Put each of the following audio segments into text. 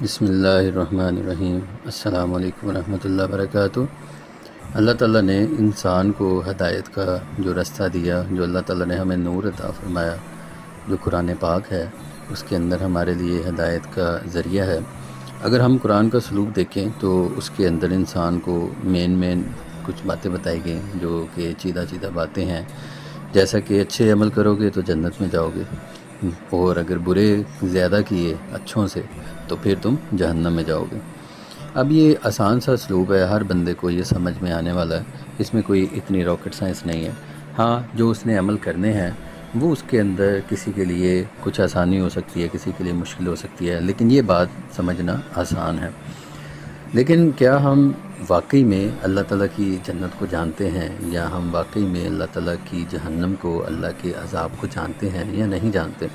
بسم اللہ الرحمن الرحیم۔ السلام علیکم ورحمۃ اللہ وبرکاتہ۔ اللہ تعالیٰ نے انسان کو ہدایت کا جو رستہ دیا، جو اللہ تعالیٰ نے ہمیں نور عطا فرمایا، جو قرآن پاک ہے، اس کے اندر ہمارے لیے ہدایت کا ذریعہ ہے۔ اگر ہم قرآن کا سلوک دیکھیں تو اس کے اندر انسان کو مین کچھ باتیں بتائی گئی جو کہ چیدہ باتیں ہیں، جیسا کہ اچھے عمل کرو گے تو جنت میں جاؤ گے، اور اگر برے زیادہ کیے اچھوں سے تو پھر تم جہنم میں جاؤ گے۔ اب یہ آسان سا اسلوب ہے، ہر بندے کو یہ سمجھ میں آنے والا ہے، اس میں کوئی اتنی راکٹ سائنس نہیں ہے۔ ہاں، جو اس نے عمل کرنے ہیں وہ اس کے اندر کسی کے لیے کچھ آسانی ہو سکتی ہے، کسی کے لیے مشکل ہو سکتی ہے، لیکن یہ بات سمجھنا آسان ہے۔ لیکن کیا ہم واقعی میں اللہ تعالیٰ کی جنت کو جانتے ہیں، یا ہم واقعی میں اللہ تعالیٰ کی جہنم کو، اللہ کے عذاب کو جانتے ہیں یا نہیں جانتے؟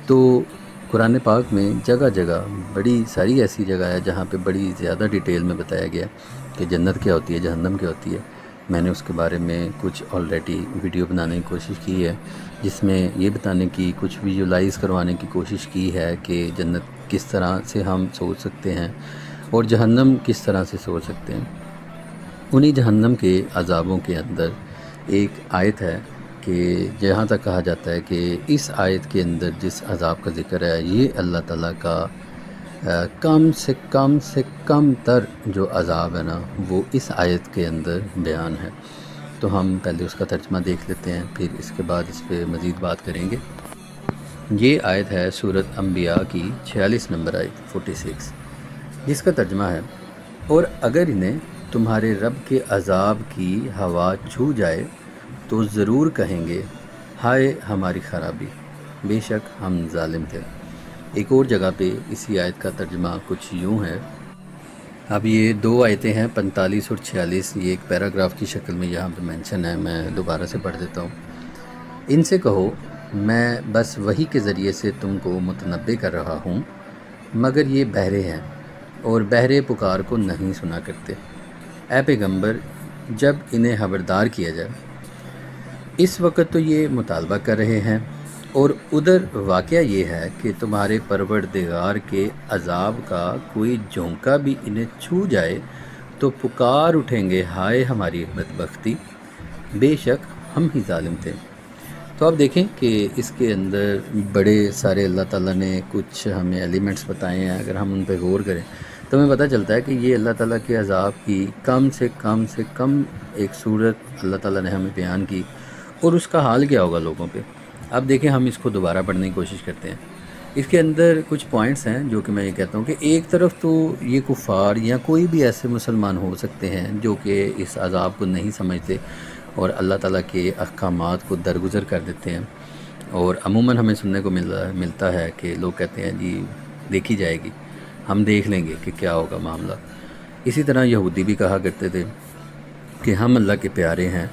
تو قرآن پاک میں جگہ جگہ بڑی ساری ایسی جگہ ہے جہاں پہ بڑی زیادہ ڈیٹیل میں بتایا گیا کہ جنت کیا ہوتی ہے، جہنم کیا ہوتی ہے۔ میں نے اس کے بارے میں کچھ آلریڈی ویڈیو بنانے کی کوشش کی ہے، جس میں یہ بتانے کی، کچھ ویژولائز کروانے کی کوشش کی ہے کہ جنت کس طرح سے ہم سوچ سکتے ہیں اور جہنم کس طرح سے سوچ سکتے ہیں۔ انہی جہنم کے عذابوں کے اندر ایک آیت ہے کہ جہاں تک کہا جاتا ہے کہ اس آیت کے اندر جس عذاب کا ذکر ہے، یہ اللہ تعالیٰ کا کم سے کم تر جو عذاب ہے نا، وہ اس آیت کے اندر بیان ہے۔ تو ہم پہلے اس کا ترجمہ دیکھ لیتے ہیں، پھر اس کے بعد اس پہ مزید بات کریں گے۔ یہ آیت ہے سورۃ انبیاء کی 46 نمبر آیت 46، جس کا ترجمہ ہے: اور اگر انہیں تمہارے رب کے عذاب کی ہوا چھو جائے تو ضرور کہیں گے، ہائے ہماری خرابی، بے شک ہم ظالم تھے۔ ایک اور جگہ پہ اسی آیت کا ترجمہ کچھ یوں ہے۔ اب یہ دو آیتیں ہیں، 45 اور 46، یہ ایک پیراگراف کی شکل میں یہاں پہ مینشن ہے، میں دوبارہ سے پڑھ دیتا ہوں۔ ان سے کہو، میں بس وحی کے ذریعے سے تم کو متنبع کر رہا ہوں، مگر یہ بہرے ہیں اور بہرے پکار کو نہیں سنا کرتے۔ اے پیغمبر، جب انہیں خبردار کیا جائے، اس وقت تو یہ مطالبہ کر رہے ہیں، اور ادھر واقعہ یہ ہے کہ تمہارے پروردگار کے عذاب کا کوئی جھونکا بھی انہیں چھو جائے تو پکار اٹھیں گے، ہائے ہماری بدبختی، بے شک ہم ہی ظالم تھے۔ تو آپ دیکھیں کہ اس کے اندر بڑے سارے اللہ تعالیٰ نے کچھ ہمیں ایلیمنٹس بتائے ہیں، اگر ہم ان پہ غور کریں تو ہمیں پتہ چلتا ہے کہ یہ اللہ تعالیٰ کے عذاب کی کم سے کم ایک صورت اللہ تعالیٰ نے ہمیں بیان کی، اور اس کا حال کیا ہوگا لوگوں پہ۔ اب دیکھیں، ہم اس کو دوبارہ پڑھنے کی کوشش کرتے ہیں۔ اس کے اندر کچھ پوائنٹس ہیں جو کہ میں یہ کہتا ہوں کہ ایک طرف تو یہ کفار یا کوئی بھی ایسے مسلمان ہو سکتے ہیں جو کہ اس عذاب کو نہیں سمجھتے اور اللہ تعالیٰ کے احکامات کو درگزر کر دیتے ہیں، اور عموماً ہمیں سننے کو ملتا ہے کہ لوگ کہتے ہیں جی دیکھی جائے گی، ہم دیکھ لیں گے کہ کیا ہوگا معاملہ۔ اسی طرح یہودی بھی کہا کرتے تھے کہ ہم اللہ کے پیارے ہیں،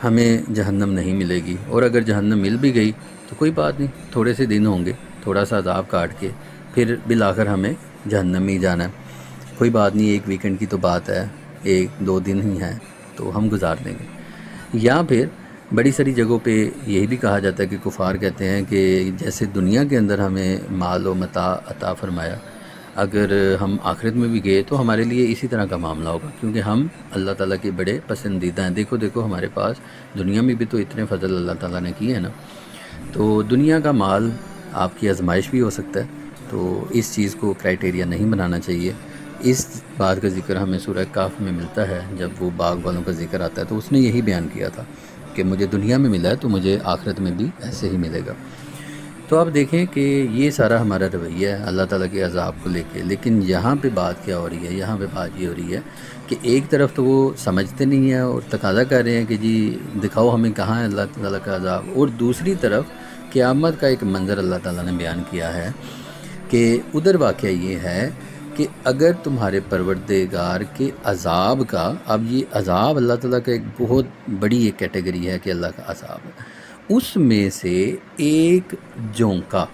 ہمیں جہنم نہیں ملے گی، اور اگر جہنم مل بھی گئی تو کوئی بات نہیں، تھوڑے سے دن ہوں گے، تھوڑا سا عذاب کاٹ کے پھر بالآخر ہمیں جہنم ہی جانا ہے، کوئی بات نہیں، ایک ویکنڈ کی تو بات ہے، 1-2 دن ہی ہیں تو ہم گزار دیں گے۔ یا پھر بڑی ساری جگہوں پہ یہی بھی کہا جاتا ہے کہ کفار کہتے ہیں کہ جیسے دنیا کے اندر ہمیں مال و متاع عطا فرمایا، اگر ہم آخرت میں بھی گئے تو ہمارے لیے اسی طرح کا معاملہ ہوگا، کیونکہ ہم اللہ تعالیٰ کے بڑے پسندیدہ ہیں۔ دیکھو ہمارے پاس دنیا میں بھی تو اتنے فضل اللہ تعالیٰ نے کیے ہیں نا، تو دنیا کا مال آپ کی آزمائش بھی ہو سکتا ہے، تو اس چیز کو کرائٹیریا نہیں بنانا چاہیے۔ اس بات کا ذکر ہمیں سورہ کہف میں ملتا ہے، جب وہ باغ والوں کا ذکر آتا ہے تو اس نے یہی بیان کیا تھا کہ مجھے دنیا میں ملا ہے تو مجھے آخرت میں بھی ایسے ہی ملے گا۔ تو آپ دیکھیں کہ یہ سارا ہمارا رویہ ہے اللہ تعالیٰ کے عذاب کو لے کے، لیکن یہاں پہ بات کیا ہو رہی ہے؟ یہاں پہ بات یہ ہو رہی ہے کہ ایک طرف تو وہ سمجھتے نہیں ہیں اور تقاضا کر رہے ہیں کہ جی دکھاؤ ہمیں کہاں ہے اللہ تعالیٰ کا عذاب، اور دوسری طرف قیامت کا ایک منظر اللہ تعالیٰ نے بیان کیا ہے کہ ادھر واقعہ یہ ہے کہ اگر تمہارے پروردگار کے عذاب کا، اب یہ عذاب اللہ تعالیٰ کا ایک بہت بڑی ایک کیٹیگری ہے کہ اللہ کا عذاب ہے، اس میں سے ایک جھونکا،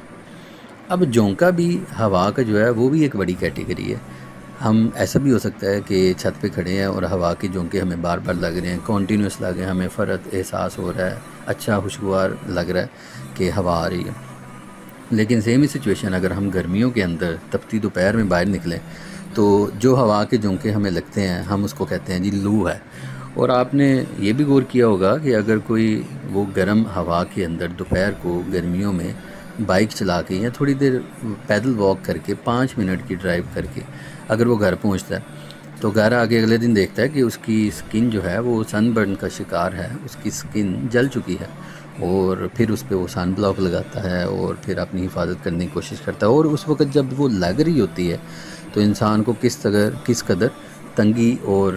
اب جھونکا بھی ہوا کا جو ہے وہ بھی ایک بڑی کیٹیگری ہے۔ ہم ایسا بھی ہو سکتا ہے کہ چھت پہ کھڑے ہیں اور ہوا کے جھونکے ہمیں بار بار لگ رہے ہیں، کنٹینیوس لگ رہے ہیں، ہمیں فرد احساس ہو رہا ہے، اچھا خوشگوار لگ رہا ہے کہ ہوا آ رہی ہے، لیکن سیم ہی سچویشن اگر ہم گرمیوں کے اندر تپتی دوپہر میں باہر نکلیں تو جو ہوا کے جھونکے ہمیں لگتے ہیں ہم اس کو کہتے ہیں جی لو ہے۔ اور آپ نے یہ بھی غور کیا ہوگا کہ اگر کوئی وہ گرم ہوا کے اندر دوپہر کو گرمیوں میں بائک چلا کے یا تھوڑی دیر پیدل واک کر کے 5 منٹ کی ڈرائیو کر کے اگر وہ گھر پہنچتا ہے تو گھر آگے اگلے دن دیکھتا ہے کہ اس کی سکن جو ہے وہ سن برن کا شکار ہے، اس کی سکن جل چکی ہے، اور پھر اس پہ وہ سن بلاک لگاتا ہے اور پھر اپنی حفاظت کرنے کی کوشش کرتا ہے۔ اور اس وقت جب وہ لگ رہی ہوتی ہے تو انسان کو کس قدر تنگی اور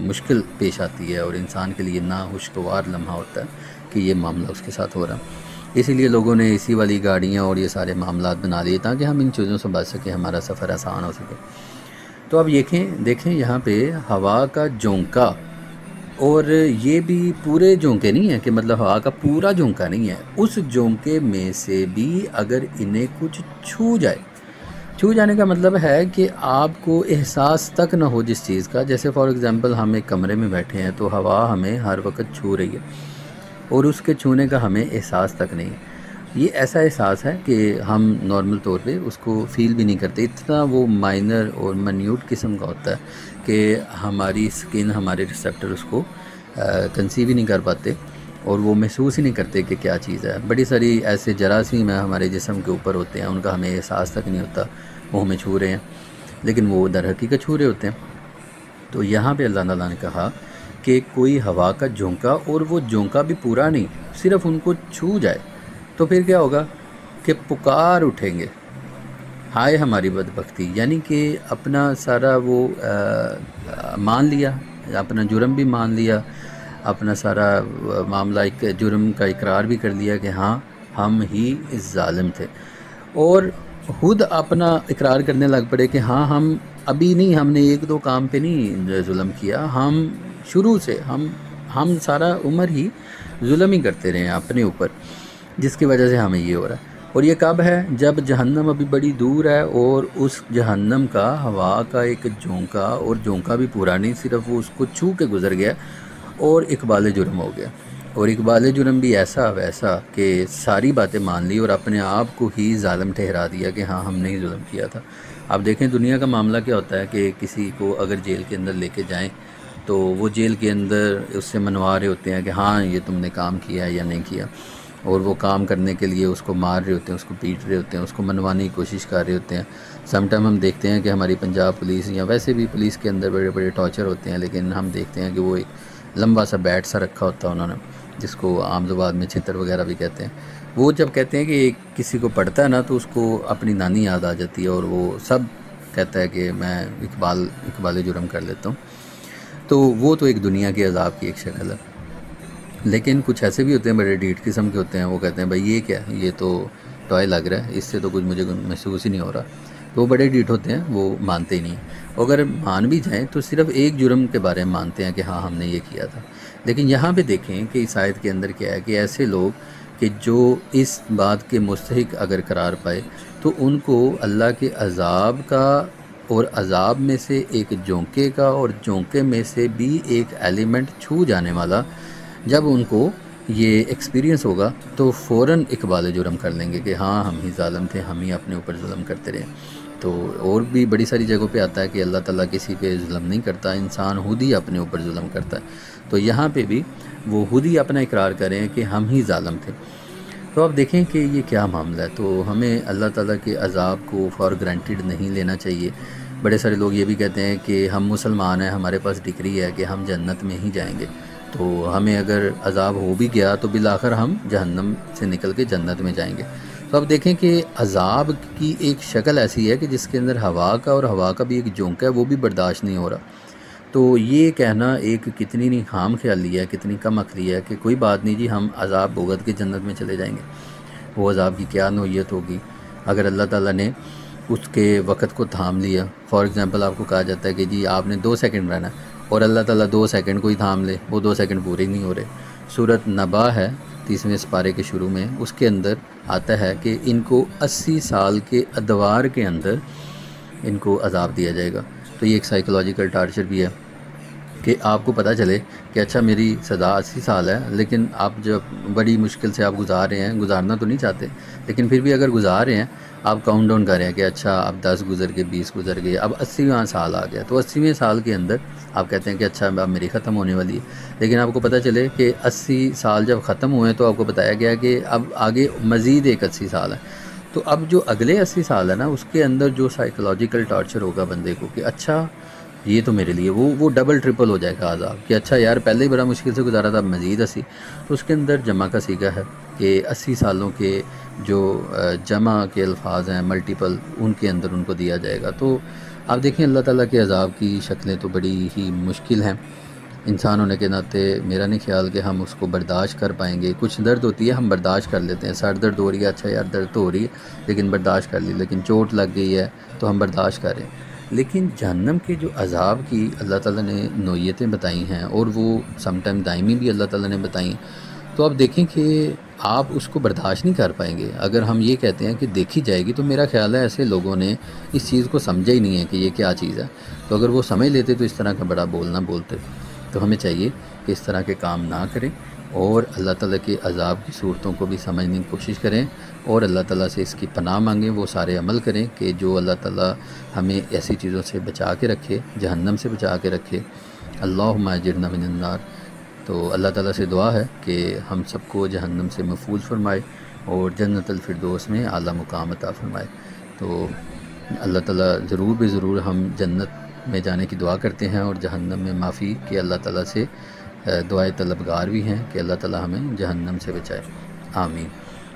مشکل پیش آتی ہے، اور انسان کے لیے ناخوشگوار لمحہ ہوتا ہے کہ یہ معاملہ اس کے ساتھ ہو رہا ہے۔ اسی لیے لوگوں نے اسی والی گاڑیاں اور یہ سارے معاملات بنا لیے تاکہ ہم ان چیزوں سے بچ سکیں، ہمارا سفر آسان ہو سکے۔ تو اب دیکھیں یہاں پہ ہوا کا جھونکا، اور یہ بھی پورے جھونکے نہیں ہیں کہ مطلب ہوا کا پورا جھونکا نہیں ہے، اس جھونکے میں سے بھی اگر انہیں کچھ چھو جانے کا مطلب ہے کہ آپ کو احساس تک نہ ہو جس چیز کا، جیسے فار ایگزامپل ہم ایک کمرے میں بیٹھے ہیں تو ہوا ہمیں ہر وقت چھو رہی ہے اور اس کے چھونے کا ہمیں احساس تک نہیں ہے۔ یہ ایسا احساس ہے کہ ہم نارمل طور پہ اس کو فیل بھی نہیں کرتے، اتنا وہ مائنر اور منیوٹ قسم کا ہوتا ہے کہ ہماری سکن، ہمارے ریسیپٹر اس کو کنسیو ہی نہیں کر پاتے اور وہ محسوس ہی نہیں کرتے کہ کیا چیز ہے۔ بڑی ساری ایسے جراثیم ہیں ہمارے جسم کے اوپر ہوتے ہیں، ان کا ہمیں احساس تک نہیں ہوتا وہ ہمیں چھو رہے ہیں، لیکن وہ در حقیقت چھو رہے ہوتے ہیں۔ تو یہاں پہ اللہ تعالیٰ نے کہا کہ کوئی ہوا کا جھونکا، اور وہ جھونکا بھی پورا نہیں، صرف ان کو چھو جائے تو پھر کیا ہوگا کہ پکار اٹھیں گے، ہائے ہماری بدبختی، یعنی کہ اپنا سارا وہ مان لیا، اپنا جرم بھی مان لیا، اپنا سارا معاملہ ایک جرم کا اقرار بھی کر لیا کہ ہاں ہم ہی ظالم تھے، اور خود اپنا اقرار کرنے لگ پڑے کہ ہاں ہم ابھی نہیں، ہم نے 1-2 کام پہ نہیں ظلم کیا، ہم شروع سے ہم سارا عمر ہی ظلم ہی کرتے رہے ہیں اپنے اوپر، جس کی وجہ سے ہمیں یہ ہو رہا ہے۔ اور یہ کب ہے؟ جب جہنم ابھی بڑی دور ہے اور اس جہنم کا ہوا کا ایک جھونکا، اور جھونکا بھی پورا نہیں، صرف وہ اس کو چھو کے گزر گیا اور اقبال جرم ہو گیا، اور اقبال جرم بھی ایسا ویسا کہ ساری باتیں مان لی اور اپنے آپ کو ہی ظالم ٹھہرا دیا کہ ہاں ہم نے ہی ظلم کیا تھا۔ آپ دیکھیں دنیا کا معاملہ کیا ہوتا ہے کہ کسی کو اگر جیل کے اندر لے کے جائیں تو وہ جیل کے اندر اس سے منوا رہے ہوتے ہیں کہ ہاں یہ تم نے کام کیا ہے یا نہیں کیا، اور وہ کام کرنے کے لیے اس کو مار رہے ہوتے ہیں، اس کو پیٹ رہے ہوتے ہیں، اس کو منوانے کی کوشش کر رہے ہوتے ہیں۔ سم ٹائم ہم دیکھتے ہیں کہ ہماری پنجاب پولیس یا ویسے بھی پولیس کے اندر بڑے بڑے ٹارچر ہوتے ہیں، لیکن ہم دیکھتے ہیں کہ وہ ایک لمبا سا بیٹ سا رکھا ہوتا ہے انہوں نے، جس کو عام زبان میں چھتر وغیرہ بھی کہتے ہیں۔ وہ جب کہتے ہیں کہ کسی کو پڑھتا ہے نا تو اس کو اپنی نانی یاد آ جاتی ہے، اور وہ سب کہتا ہے کہ میں اقبال جرم کر لیتا ہوں۔ تو وہ تو ایک دنیا کے عذاب کی ایک شکل ہے۔ لیکن کچھ ایسے بھی ہوتے ہیں بڑے ڈیٹ قسم کے ہوتے ہیں، وہ کہتے ہیں بھائی یہ کیا ہے، یہ تو ٹوائے لگ رہا ہے، اس سے تو کچھ مجھے محسوس ہی نہیں ہو رہا۔ تو وہ بڑے ڈیٹ ہوتے ہیں، وہ مانتے ہی نہیں، اگر مان بھی جائیں تو صرف ایک جرم کے بارے میں مانتے ہیں کہ ہاں ہم نے یہ کیا تھا۔ لیکن یہاں پہ دیکھیں کہ اس آیت کے اندر کیا ہے کہ ایسے لوگ کہ جو اس بات کے مستحق اگر قرار پائے تو ان کو اللہ کے عذاب کا، اور عذاب میں سے ایک جھونکے کا، اور جھونکے میں سے بھی ایک ایلیمنٹ چھو جانے والا، جب ان کو یہ ایکسپیرینس ہوگا تو فوراً اقبال جرم کر لیں گے کہ ہاں ہم ہی ظالم تھے، ہم ہی اپنے اوپر ظلم کرتے رہے۔ تو اور بھی بڑی ساری جگہوں پہ آتا ہے کہ اللہ تعالیٰ کسی پہ ظلم نہیں کرتا، انسان خود ہی اپنے اوپر ظلم کرتا ہے۔ تو یہاں پہ بھی وہ خود ہی اپنا اقرار کریں کہ ہم ہی ظالم تھے۔ تو اب دیکھیں کہ یہ کیا معاملہ ہے۔ تو ہمیں اللہ تعالیٰ کے عذاب کو فار گرانٹیڈ نہیں لینا چاہیے۔ بڑے سارے لوگ یہ بھی کہتے ہیں کہ ہم مسلمان ہیں، ہمارے پاس ڈگری ہے کہ ہم جنت میں ہی جائیں گے، تو ہمیں اگر عذاب ہو بھی گیا تو بالآخر ہم جہنم سے نکل کے جنت میں جائیں گے۔ تو اب دیکھیں کہ عذاب کی ایک شکل ایسی ہے کہ جس کے اندر ہوا کا، اور ہوا کا بھی ایک جھونکا ہے، وہ بھی برداشت نہیں ہو رہا۔ تو یہ کہنا ایک کتنی نہیں خام خیالی ہے، کتنی کم عقلی ہے کہ کوئی بات نہیں جی ہم عذاب بھگت کے جنت میں چلے جائیں گے۔ وہ عذاب کی کیا نوعیت ہوگی اگر اللہ تعالیٰ نے اس کے وقت کو تھام لیا۔ فار ایگزامپل آپ کو کہا جاتا ہے کہ جی آپ نے 2 سیکنڈ رہنا ہے، اور اللہ تعالیٰ 2 سیکنڈ کو ہی تھام لے، وہ 2 سیکنڈ پورے نہیں ہو رہے۔ سورۃ نبا ہے 30ویں سپارے کے شروع میں، اس کے اندر آتا ہے کہ ان کو 80 سال کے ادوار کے اندر ان کو عذاب دیا جائے گا۔ تو یہ ایک سائیکولوجیکل ٹارچر بھی ہے۔ کہ آپ کو پتہ چلے کہ اچھا میری سزا 80 سال ہے، لیکن آپ جب بڑی مشکل سے آپ گزار رہے ہیں، گزارنا تو نہیں چاہتے، لیکن پھر بھی اگر گزار رہے ہیں، آپ کاؤنٹ ڈاؤن کر رہے ہیں کہ اچھا اب 10 گزر گئے، 20 گزر گئے، اب 80واں سال آ گیا، تو 80ویں سال کے اندر آپ کہتے ہیں کہ اچھا اب میری ختم ہونے والی ہے، لیکن آپ کو پتہ چلے کہ 80 سال جب ختم ہوئے تو آپ کو بتایا گیا کہ اب آگے مزید ایک 80 سال ہے۔ تو اب جو اگلے 80 سال ہے نا، اس کے اندر جو سائیکولوجیکل ٹارچر ہوگا بندے کو کہ اچھا یہ تو میرے لیے وہ ڈبل ٹرپل ہو جائے گا عذاب کہ اچھا یار پہلے ہی بڑا مشکل سے گزارا تھا، اب مزید 80۔ تو اس کے اندر جمع کا صیغہ ہے کہ 80 سالوں کے جو جمع کے الفاظ ہیں ملٹیپل، ان کے اندر ان کو دیا جائے گا۔ تو آپ دیکھیں اللہ تعالیٰ کے عذاب کی شکلیں تو بڑی ہی مشکل ہیں، انسان ہونے کے ناطے میرا نہیں خیال کہ ہم اس کو برداشت کر پائیں گے۔ کچھ درد ہوتی ہے ہم برداشت کر لیتے ہیں، سر درد ہو رہی ہے، اچھا یار درد تو ہو رہی ہے لیکن برداشت کر لی، لیکن چوٹ لگ گئی ہے تو ہم برداشت کریں۔ لیکن جہنم کے جو عذاب کی اللہ تعالیٰ نے نوعیتیں بتائی ہیں، اور وہ سم ٹائم دائمی بھی اللہ تعالیٰ نے بتائی ہیں، تو آپ دیکھیں کہ آپ اس کو برداشت نہیں کر پائیں گے۔ اگر ہم یہ کہتے ہیں کہ دیکھی جائے گی، تو میرا خیال ہے ایسے لوگوں نے اس چیز کو سمجھا ہی نہیں ہے کہ یہ کیا چیز ہے۔ تو اگر وہ سمجھ لیتے تو اس طرح کا بڑا بول نہ بولتے۔ تو ہمیں چاہیے کہ اس طرح کے کام نہ کریں، اور اللہ تعالیٰ کے عذاب کی صورتوں کو بھی سمجھنے کی کوشش کریں، اور اللہ تعالیٰ سے اس کی پناہ مانگیں، وہ سارے عمل کریں کہ جو اللہ تعالیٰ ہمیں ایسی چیزوں سے بچا کے رکھے، جہنم سے بچا کے رکھے۔ اللہم اجرنا من النار۔ تو اللہ تعالیٰ سے دعا ہے کہ ہم سب کو جہنم سے محفوظ فرمائے اور جنت الفردوس میں اعلیٰ مقام عطا فرمائے۔ تو اللہ تعالیٰ ضرور بے ضرور ہم جنت میں جانے کی دعا کرتے ہیں، اور جہنم میں معافی کے اللہ تعالیٰ سے دعائے طلبگار بھی ہیں کہ اللہ تعالیٰ ہمیں جہنم سے بچائے، آمین۔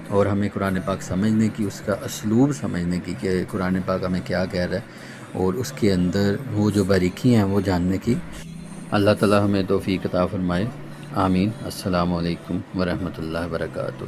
اور ہمیں قرآن پاک سمجھنے کی، اس کا اسلوب سمجھنے کی کہ قرآن پاک ہمیں کیا کہہ رہا ہے، اور اس کے اندر وہ جو باریکی ہیں وہ جاننے کی اللہ تعالیٰ ہمیں توفیق عطا فرمائے، آمین۔ السلام علیکم ورحمۃ اللہ وبرکاتہ۔